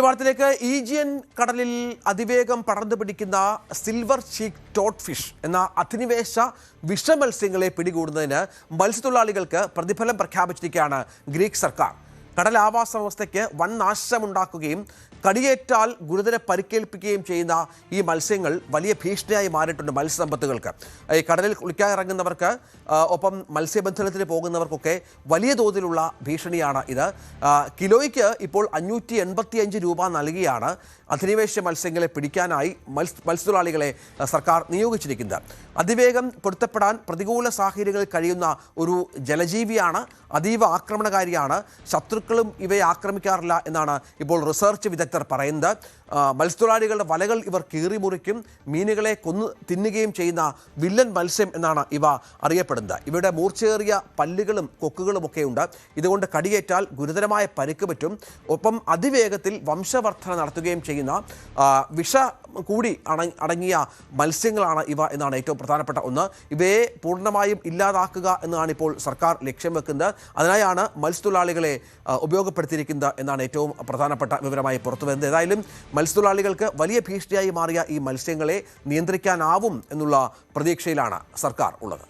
വാർത്തയിലേക്ക് ഈജിയൻ കടലിൽ അതിവേഗം പടർന്നു പിടിക്കുന്ന സിൽവർ ചീക്ക് ടോട്ട് ഫിഷ് എന്ന അധിനിവേശ വിഷമത്സ്യങ്ങളെ പിടികൂടുന്നതിന് മത്സ്യത്തൊഴിലാളികൾക്ക് പ്രതിഫലം പ്രഖ്യാപിച്ചിരിക്കുകയാണ് ഗ്രീക്ക് സർക്കാർ. കടൽ ആവാസ വ്യവസ്ഥയ്ക്ക് വൻ നാശമുണ്ടാക്കുകയും കടിയേറ്റാൽ ഗുരുതര പരിക്കേൽപ്പിക്കുകയും ചെയ്യുന്ന ഈ മത്സ്യങ്ങൾ വലിയ ഭീഷണിയായി മാറിയിട്ടുണ്ട് മത്സ്യസമ്പത്തുകൾക്ക്. ഈ കടലിൽ കുളിക്കാൻ ഇറങ്ങുന്നവർക്ക് ഒപ്പം മത്സ്യബന്ധനത്തിന് പോകുന്നവർക്കൊക്കെ വലിയ തോതിലുള്ള ഭീഷണിയാണ് ഇത്. കിലോയ്ക്ക് ഇപ്പോൾ 585 രൂപ നൽകിയാണ് അധിനിവേശ മത്സ്യങ്ങളെ പിടിക്കാനായി മത്സ്യത്തൊഴിലാളികളെ സർക്കാർ നിയോഗിച്ചിരിക്കുന്നത്. അതിവേഗം പൊരുത്തപ്പെടാൻ പ്രതികൂല സാഹചര്യങ്ങളിൽ കഴിയുന്ന ഒരു ജലജീവിയാണ്, അതീവ ആക്രമണകാരിയാണ്. ശത്രുക്കളും ഇവയെ ആക്രമിക്കാറില്ല എന്നാണ് ഇപ്പോൾ റിസർച്ച് വിദഗ്ധർ പറയുന്നത്. മത്സ്യത്തൊഴിലാളികളുടെ വലകൾ ഇവർ കീറിമുറിക്കും, മീനുകളെ കൊന്നു തിന്നുകയും ചെയ്യുന്ന വില്ലൻ മത്സ്യം എന്നാണ് ഇവ അറിയപ്പെടുന്നത്. ഇവയുടെ മൂർച്ചയേറിയ പല്ലുകളും കൊക്കുകളുമൊക്കെ ഉണ്ട്. ഇതുകൊണ്ട് കടിയേറ്റാൽ ഗുരുതരമായ പരിക്ക് പറ്റും. ഒപ്പം അതിവേഗത്തിൽ വംശവർദ്ധന നടത്തുകയും ചെയ്യുന്ന വിഷ കൂടി അടങ്ങിയ മത്സ്യങ്ങളാണ് ഇവ എന്നാണ് ഏറ്റവും പ്രധാനപ്പെട്ട ഒന്ന്. ഇവയെ പൂർണ്ണമായും ഇല്ലാതാക്കുക എന്നാണ് ഇപ്പോൾ സർക്കാർ ലക്ഷ്യം വെക്കുന്നത്. അതിനായാണ് മത്സ്യത്തൊഴിലാളികളെ ഉപയോഗപ്പെടുത്തിയിരിക്കുന്നത് എന്നാണ് ഏറ്റവും പ്രധാനപ്പെട്ട വിവരമായി പുറത്തു വരുന്നത്. ഏതായാലും മത്സ്യത്തൊഴിലാളികൾക്ക് വലിയ ഭീഷണിയായി മാറിയ ഈ മത്സ്യങ്ങളെ നിയന്ത്രിക്കാനാവും എന്നുള്ള പ്രതീക്ഷയിലാണ് സർക്കാർ ഉള്ളത്.